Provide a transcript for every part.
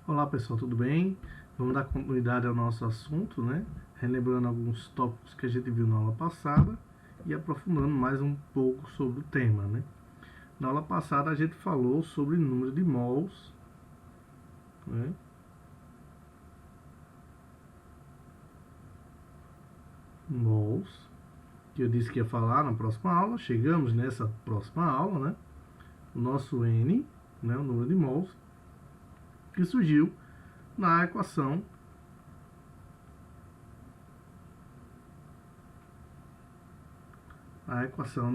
Olá pessoal, tudo bem? Vamos dar continuidade ao nosso assunto, né? Relembrando alguns tópicos que a gente viu na aula passada e aprofundando mais um pouco sobre o tema, né? Na aula passada a gente falou sobre o número de mols, né? Mols, que eu disse que ia falar na próxima aula. Chegamos nessa próxima aula, né? O nosso N, né? O número de mols, que surgiu na equação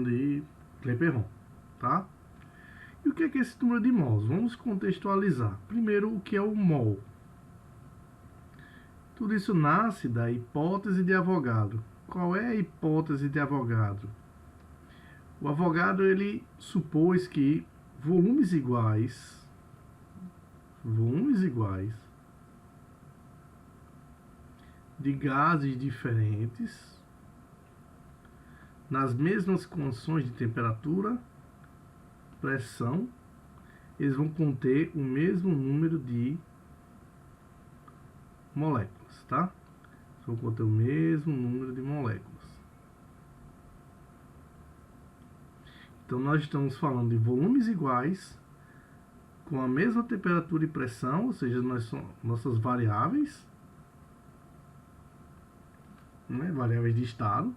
de Clapeyron, tá? E o que é esse número de mols? Vamos contextualizar. Primeiro, o que é o mol? Tudo isso nasce da hipótese de Avogadro. Qual é a hipótese de Avogadro? O Avogadro ele supôs que volumes iguais de gases diferentes nas mesmas condições de temperatura, pressão, eles vão conter o mesmo número de moléculas, tá? Vão conter o mesmo número de moléculas. Então nós estamos falando de volumes iguais com a mesma temperatura e pressão, ou seja, nossas variáveis, né, variáveis de estado,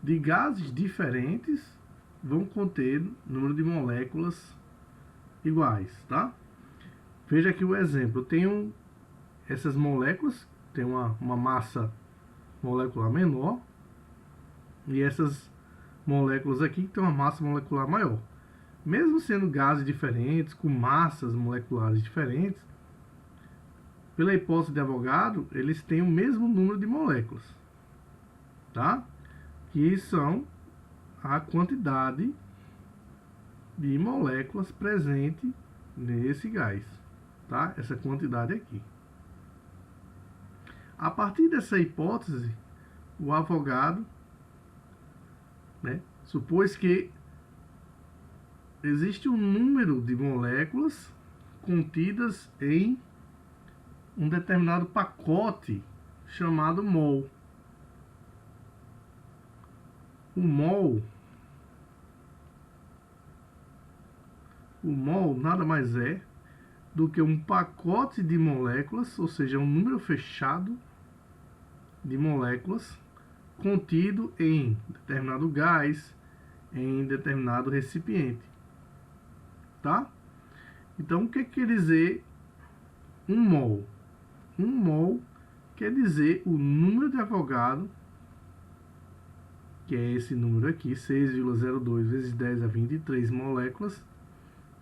de gases diferentes vão conter número de moléculas iguais, tá? Veja aqui o exemplo. Eu tenho essas moléculas, tem uma massa molecular menor e essas moléculas aqui que tem uma massa molecular maior. Mesmo sendo gases diferentes, com massas moleculares diferentes, pela hipótese de Avogadro, eles têm o mesmo número de moléculas, tá? Que são a quantidade de moléculas presente nesse gás, tá? Essa quantidade aqui. A partir dessa hipótese, o Avogadro, né, supôs que existe um número de moléculas contidas em um determinado pacote chamado mol. O mol nada mais é do que um pacote de moléculas, ou seja, um número fechado de moléculas contido em determinado gás, em determinado recipiente, tá? Então, o que quer dizer um mol? Um mol quer dizer o número de Avogadro, que é esse número aqui, 6,02 vezes 10 a 23 moléculas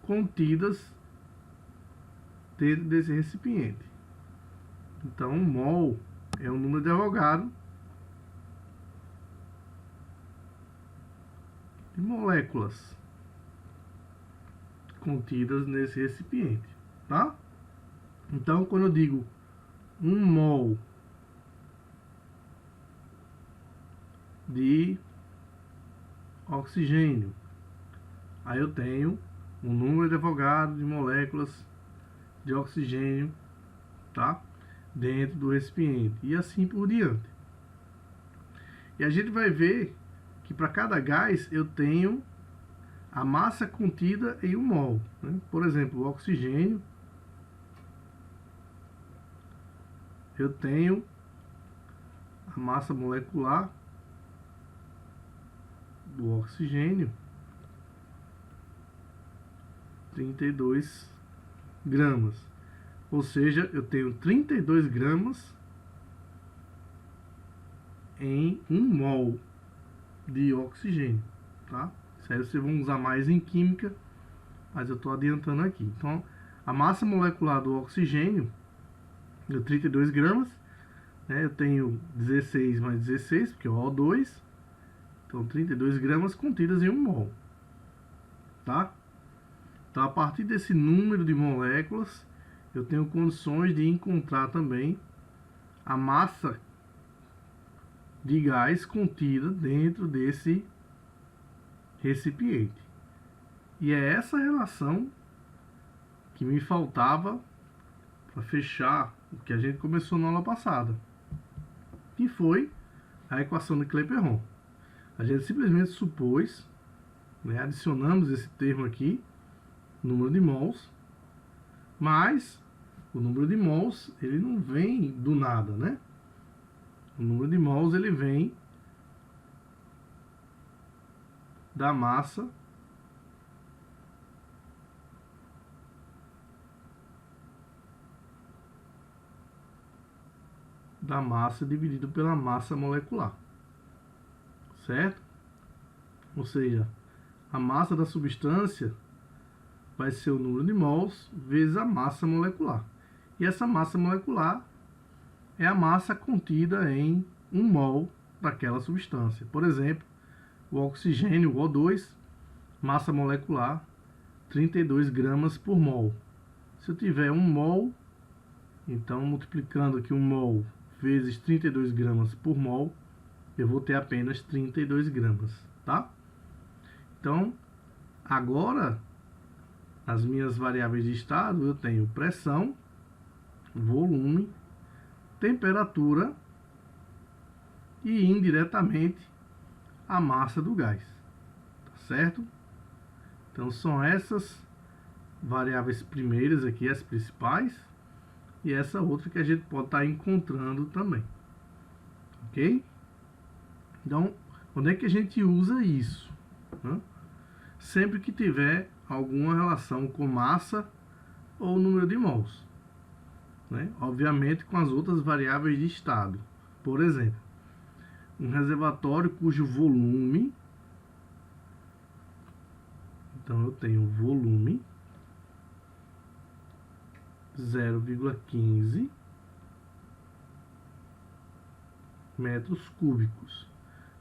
contidas dentro desse recipiente. Então, um mol é o número de Avogadro de moléculas contidas nesse recipiente, tá? Então, quando eu digo um mol de oxigênio, aí eu tenho um número de Avogadro de moléculas de oxigênio, tá? Dentro do recipiente e assim por diante. E a gente vai ver que para cada gás eu tenho a massa contida em um mol, né? Por exemplo, o oxigênio, eu tenho a massa molecular do oxigênio 32 gramas, ou seja, eu tenho 32 gramas em um mol de oxigênio, tá? Isso aí vocês vão usar mais em química, mas eu estou adiantando aqui. Então, a massa molecular do oxigênio é 32 gramas, né? Eu tenho 16 mais 16, porque é O2, então 32 gramas contidas em um mol, tá? Então, a partir desse número de moléculas, eu tenho condições de encontrar também a massa de gás contida dentro desse recipiente. E é essa relação que me faltava para fechar o que a gente começou na aula passada, que foi a equação de Clapeyron. A gente simplesmente supôs, né, adicionamos esse termo aqui, número de mols, mas o número de mols ele não vem do nada, né? O número de mols ele vem da massa dividido pela massa molecular, certo? Ou seja, a massa da substância vai ser o número de mols vezes a massa molecular. E essa massa molecular é a massa contida em 1 mol daquela substância. Por exemplo, o oxigênio, o O2, massa molecular 32 gramas por mol. Se eu tiver 1 mol, então multiplicando aqui 1 mol vezes 32 gramas por mol, eu vou ter apenas 32 gramas, tá? Então, agora, as minhas variáveis de estado, eu tenho pressão, volume, temperatura e indiretamente a massa do gás, tá certo? Então são essas variáveis primeiras aqui, as principais, e essa outra que a gente pode estar encontrando também, ok? Então, onde é que a gente usa isso? Né? Sempre que tiver alguma relação com massa ou número de mols, né? Obviamente com as outras variáveis de estado. Por exemplo, um reservatório cujo volume, então eu tenho volume 0,15 metros cúbicos,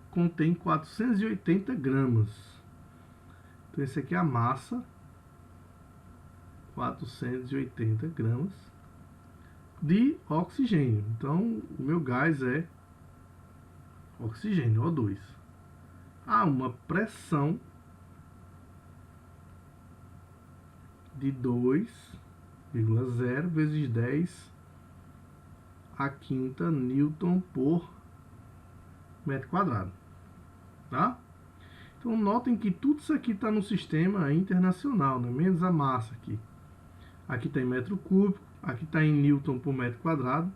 contém 480 gramas. Então esse aqui é a massa, 480 gramas de oxigênio. Então o meu gás é oxigênio, O2. Há uma pressão de 2,0 vezes 10 a quinta newton por metro quadrado, tá? Então notem que tudo isso aqui está no sistema internacional, né? Menos a massa aqui. Aqui está em metro cúbico, aqui está em newton por metro quadrado.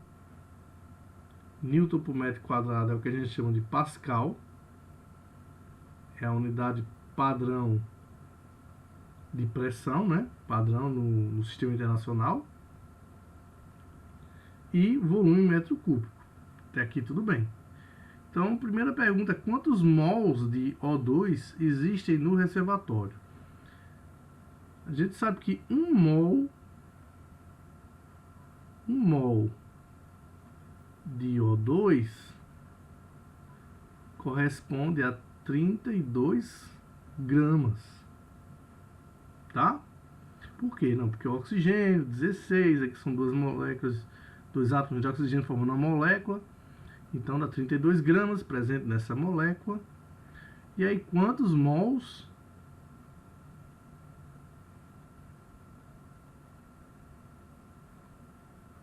Newton por metro quadrado é o que a gente chama de Pascal, é a unidade padrão de pressão, né? Padrão no sistema internacional. E volume em metro cúbico. Até aqui tudo bem. Então, primeira pergunta: quantos mols de O2 existem no reservatório? A gente sabe que 1 mol de O2 corresponde a 32 gramas, tá? Por quê? Não, porque o oxigênio, 16, aqui são duas moléculas, dois átomos de oxigênio formando uma molécula, então dá 32 gramas presente nessa molécula. E aí, quantos mols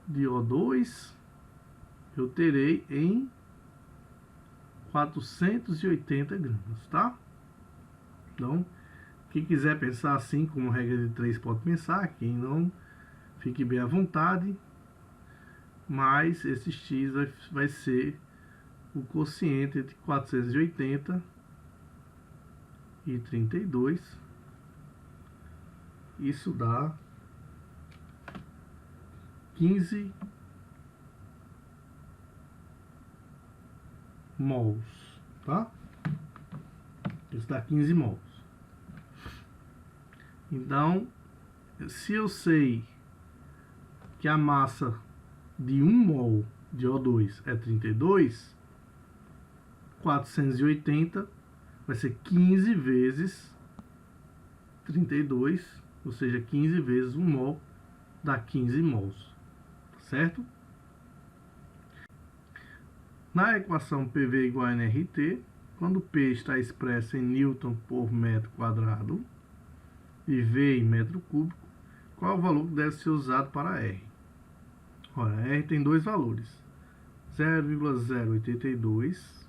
de O2 eu terei em 480 gramas, tá? Então, quem quiser pensar assim, como regra de 3 pode pensar, quem não, fique bem à vontade, mas esse x vai ser o quociente entre 480 e 32, isso dá 15 mols, tá? Isso dá 15 mols. Então, se eu sei que a massa de 1 mol de O2 é 32, 480 vai ser 15 vezes 32, ou seja, 15 vezes 1 mol dá 15 mols, certo? Na equação PV igual a nRT, quando P está expresso em newton por metro quadrado e V em metro cúbico, qual é o valor que deve ser usado para R? Olha, R tem dois valores, 0,082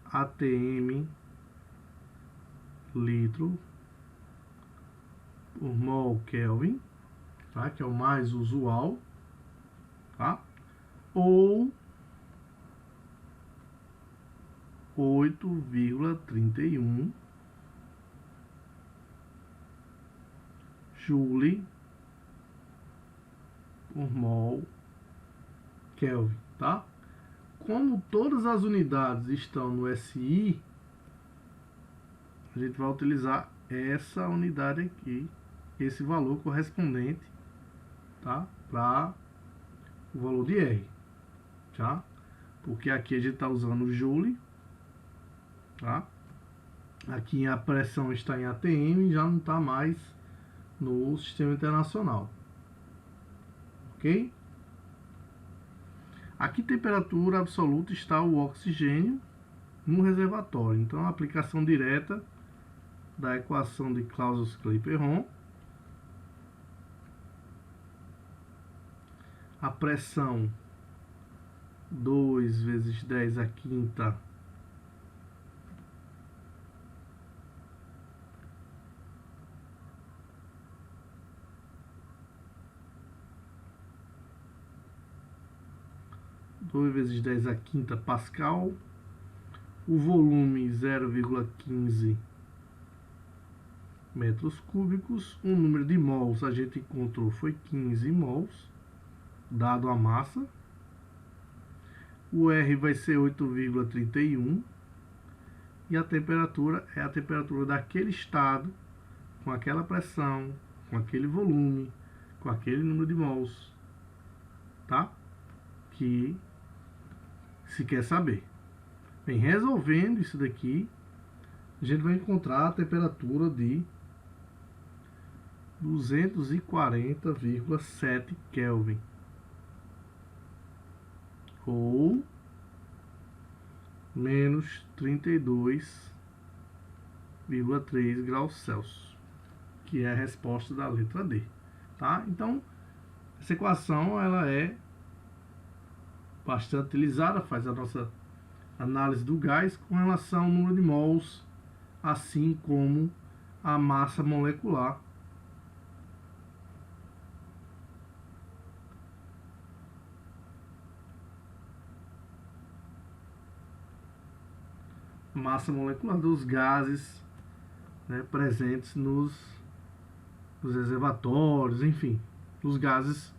atm litro por mol Kelvin, tá? Que é o mais usual, tá? Ou 8,31 Joule por mol Kelvin, tá? Como todas as unidades estão no SI, a gente vai utilizar essa unidade aqui, esse valor correspondente, tá? Para o valor de R, tá? Porque aqui a gente está usando o Joule, tá? Aqui a pressão está em ATM, já não está mais no sistema internacional, ok? Aqui temperatura absoluta está o oxigênio no reservatório, então a aplicação direta da equação de Clausius-Clapeyron. A pressão 2 vezes 10 à quinta vezes 10 à quinta Pascal. O volume 0,15 metros cúbicos. O número de mols a gente encontrou foi 15 mols, dado a massa. O R vai ser 8,31 e a temperatura é a temperatura daquele estado, com aquela pressão, com aquele volume, com aquele número de mols, tá? Que se quer saber. Bem, resolvendo isso daqui, a gente vai encontrar a temperatura de 240,7 Kelvin, ou menos 32,3 graus Celsius, que é a resposta da letra D, tá? Então, essa equação ela é bastante utilizada, faz a nossa análise do gás com relação ao número de mols, assim como a massa molecular. Massa molecular dos gases, né, presentes nos reservatórios, enfim, os gases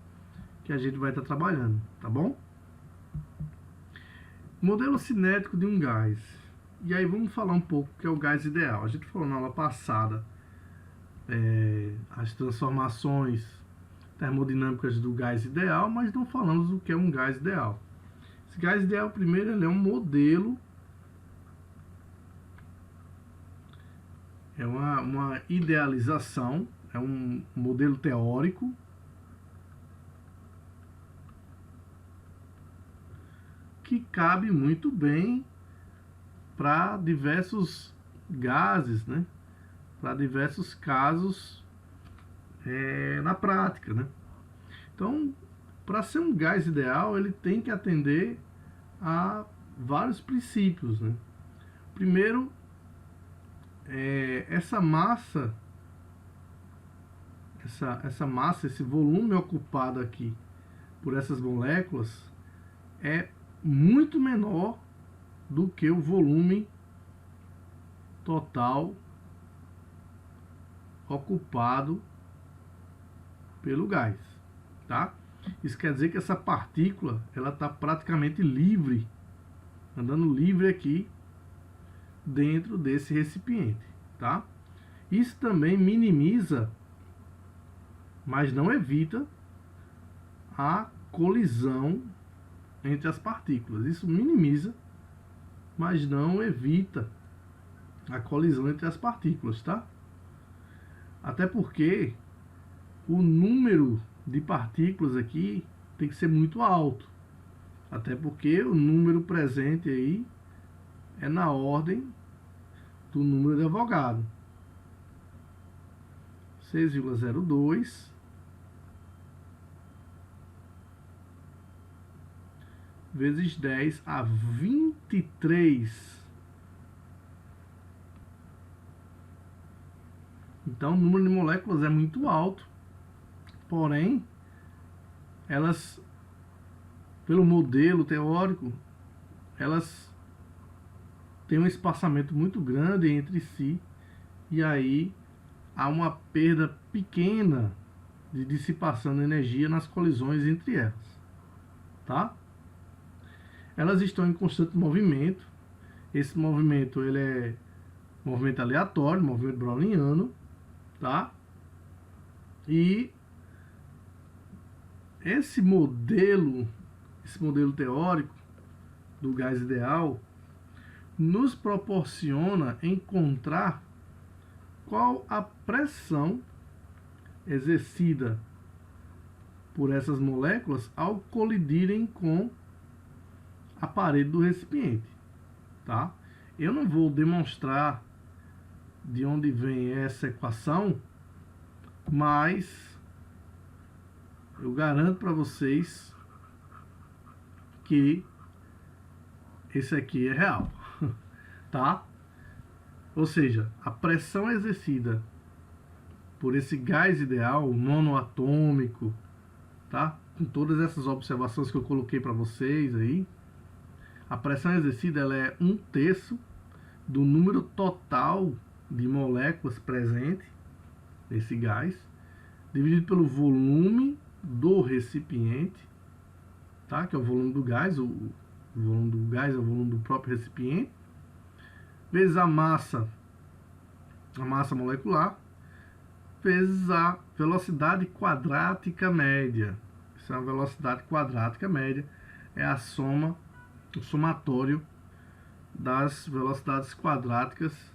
que a gente vai estar trabalhando, tá bom? Modelo cinético de um gás. E aí vamos falar um pouco o que é o gás ideal. A gente falou na aula passada as transformações termodinâmicas do gás ideal, mas não falamos do que é um gás ideal. Esse gás ideal, primeiro, ele é um modelo, é uma idealização, é um modelo teórico que cabe muito bem para diversos gases, né? Para diversos casos na prática, né? Então, para ser um gás ideal, ele tem que atender a vários princípios, né? Primeiro, essa massa, esse volume ocupado aqui por essas moléculas é muito menor do que o volume total ocupado pelo gás, tá? Isso quer dizer que essa partícula ela está praticamente livre, andando livre aqui dentro desse recipiente, tá? Isso também minimiza, mas não evita a colisão entre as partículas. Isso minimiza, mas não evita a colisão entre as partículas, tá? Até porque o número de partículas aqui tem que ser muito alto. Até porque o número presente aí é na ordem do número de Avogadro. 6,02 vezes 10 a 23. Então o número de moléculas é muito alto. Porém, elas, pelo modelo teórico, elas têm um espaçamento muito grande entre si. E aí há uma perda pequena de dissipação de energia nas colisões entre elas, tá? Elas estão em constante movimento. Esse movimento ele é movimento aleatório, movimento browniano, tá? E esse modelo teórico do gás ideal nos proporciona encontrar qual a pressão exercida por essas moléculas ao colidirem com a parede do recipiente, tá? Eu não vou demonstrar de onde vem essa equação, mas eu garanto para vocês que esse aqui é real, tá? Ou seja, a pressão exercida por esse gás ideal, monoatômico, tá? Com todas essas observações que eu coloquei para vocês aí, a pressão exercida ela é 1/3 do número total de moléculas presente nesse gás, dividido pelo volume do recipiente, tá? Que é o volume do gás, o volume do gás é o volume do próprio recipiente, vezes a massa molecular, vezes a velocidade quadrática média. Isso é a velocidade quadrática média, é a soma, o somatório das velocidades quadráticas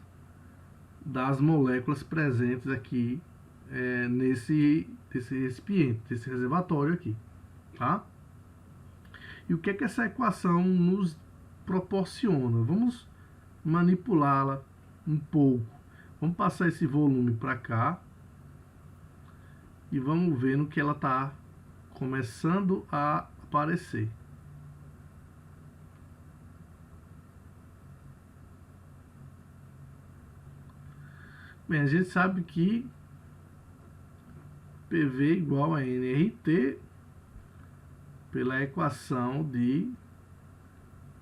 das moléculas presentes aqui nesse recipiente, desse reservatório aqui, tá? E o que é que essa equação nos proporciona? Vamos manipulá-la um pouco. Vamos passar esse volume para cá e vamos ver no que ela está começando a aparecer. Bem, a gente sabe que PV é igual a nRT pela equação de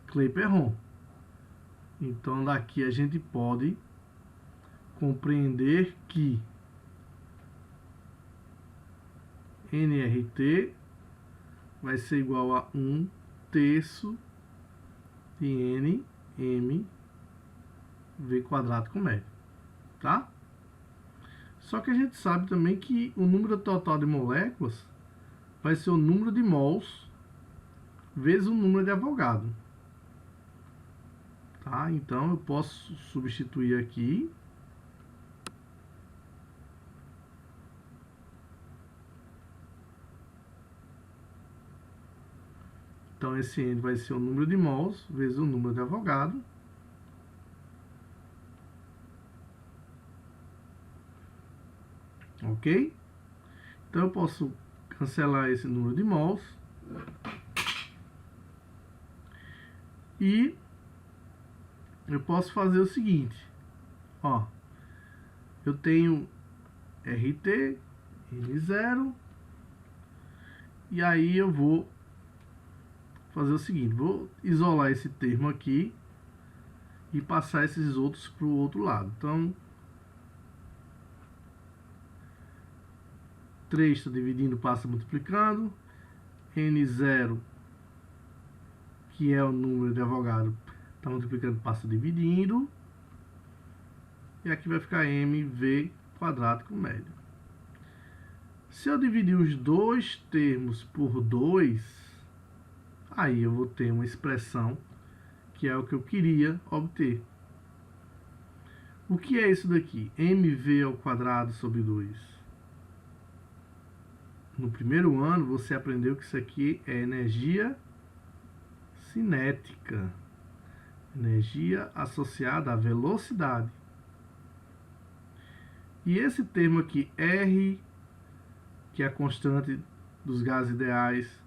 Clapeyron. Então daqui a gente pode compreender que nRT vai ser igual a 1/3 de N M V quadrado com média, tá? Só que a gente sabe também que o número total de moléculas vai ser o número de mols vezes o número de Avogadro, tá? Então eu posso substituir aqui. Então esse N vai ser o número de mols vezes o número de Avogadro. Ok? Então eu posso cancelar esse número de mols. E eu posso fazer o seguinte. Ó, eu tenho RT, N0. E aí eu vou fazer o seguinte, vou isolar esse termo aqui e passar esses outros para o outro lado. Então, 3 está dividindo, passa multiplicando. N0, que é o número de Avogadro, está multiplicando, passa dividindo. E aqui vai ficar mv quadrado com média. Se eu dividir os dois termos por 2, aí eu vou ter uma expressão que é o que eu queria obter. O que é isso daqui? mv ao quadrado sobre 2. No primeiro ano você aprendeu que isso aqui é energia cinética. Energia associada à velocidade. E esse termo aqui, R, que é a constante dos gases ideais,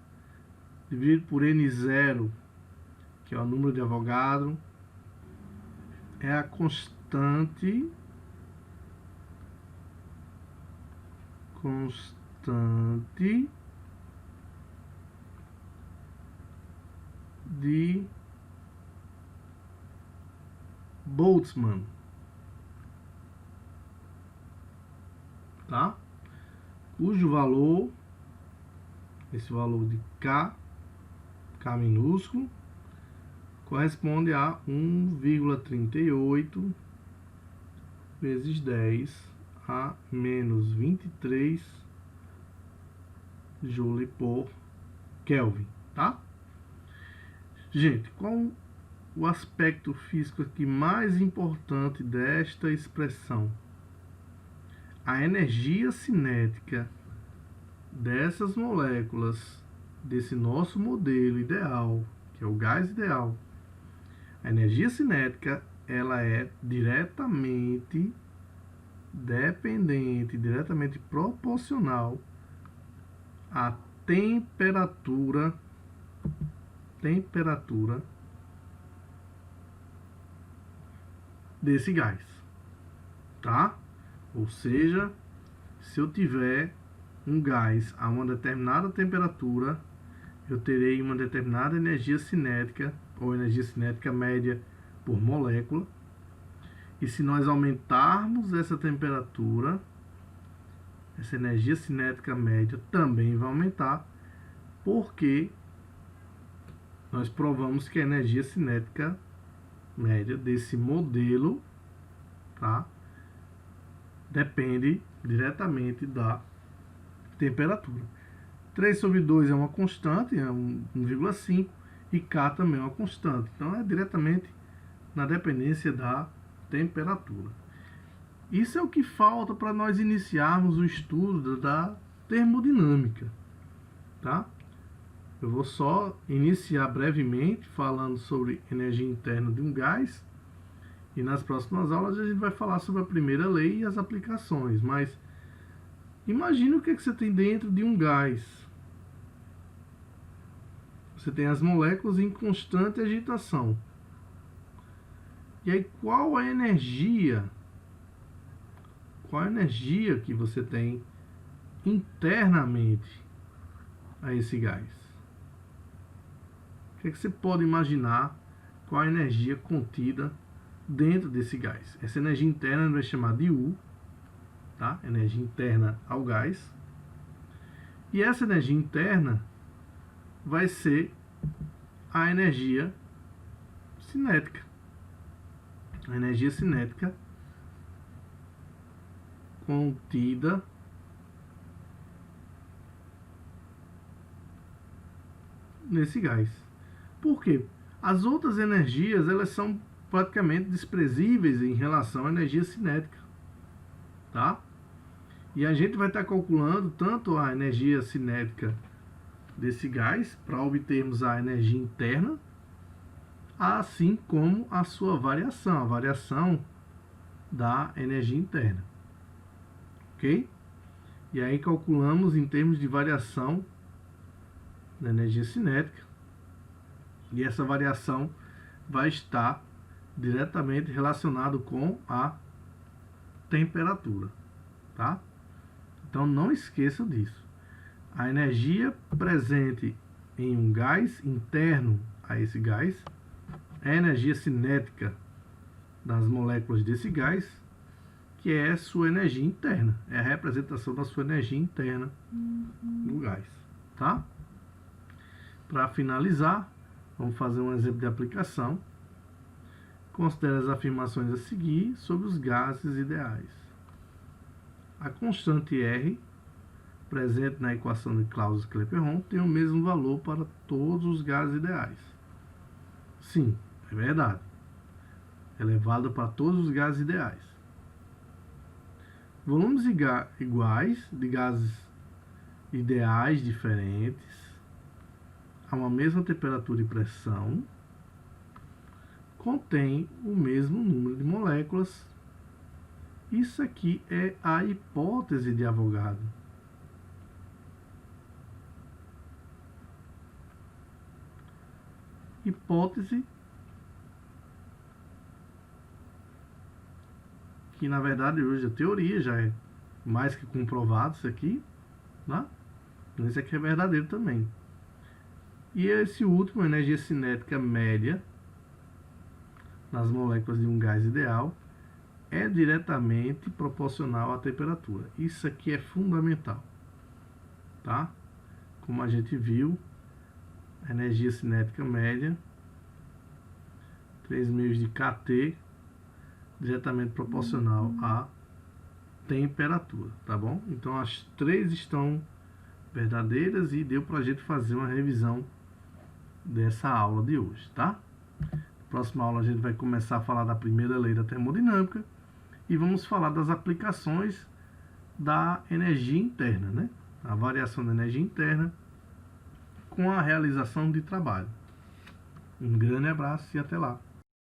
dividido por N0, que é o número de Avogadro, é a constante de Boltzmann, tá? Cujo valor, esse valor de K minúsculo, corresponde a 1,38 vezes 10 a menos 23 joule por Kelvin, tá? Gente, qual o aspecto físico aqui mais importante desta expressão? A energia cinética dessas moléculas, desse nosso modelo ideal, que é o gás ideal, a energia cinética, ela é diretamente dependente, diretamente proporcional à temperatura desse gás, tá? Ou seja, se eu tiver um gás a uma determinada temperatura, eu terei uma determinada energia cinética, ou energia cinética média por molécula. E se nós aumentarmos essa temperatura, essa energia cinética média também vai aumentar, porque nós provamos que a energia cinética média desse modelo, tá, depende diretamente da temperatura. 3 sobre 2 é uma constante, é 1,5, e K também é uma constante. Então, é diretamente na dependência da temperatura. Isso é o que falta para nós iniciarmos o estudo da termodinâmica, tá? Eu vou só iniciar brevemente falando sobre energia interna de um gás, e nas próximas aulas a gente vai falar sobre a primeira lei e as aplicações. Mas imagine o que você tem dentro de um gás. Você tem as moléculas em constante agitação. E aí, qual a energia que você tem internamente a esse gás? O que você pode imaginar? Qual a energia contida dentro desse gás? Essa energia interna a gente vai chamar de U, tá? Energia interna ao gás. E essa energia interna vai ser a energia cinética. A energia cinética contida nesse gás. Por quê? As outras energias, elas são praticamente desprezíveis em relação à energia cinética, tá? E a gente vai estar calculando tanto a energia cinética desse gás para obtermos a energia interna, assim como a sua variação, a variação da energia interna, ok? E aí calculamos em termos de variação da energia cinética, e essa variação vai estar diretamente relacionado com a temperatura, tá? Então não esqueça disso. A energia presente em um gás interno a esse gás é a energia cinética das moléculas desse gás, que é sua energia interna, é a representação da sua energia interna do gás, tá? Para finalizar, vamos fazer um exemplo de aplicação. Considere as afirmações a seguir sobre os gases ideais. A constante R, presente na equação de Clausius-Clapeyron, tem o mesmo valor para todos os gases ideais. Sim, é verdade. Ela é válida para todos os gases ideais. Volumes iguais de gases ideais diferentes a uma mesma temperatura e pressão contém o mesmo número de moléculas. Isso aqui é a hipótese de Avogadro. hipótese que na verdade hoje a teoria já é mais que comprovado isso aqui, né? Mas isso aqui é verdadeiro também. E esse último, a energia cinética média nas moléculas de um gás ideal, é diretamente proporcional à temperatura. Isso aqui é fundamental, tá? Como a gente viu, a energia cinética média, 3 meios de kT, diretamente proporcional à temperatura, tá bom? Então as três estão verdadeiras e deu pra gente fazer uma revisão dessa aula de hoje, tá? Próxima aula a gente vai começar a falar da primeira lei da termodinâmica e vamos falar das aplicações da energia interna, né? A variação da energia interna com a realização de trabalho. Um grande abraço e até lá.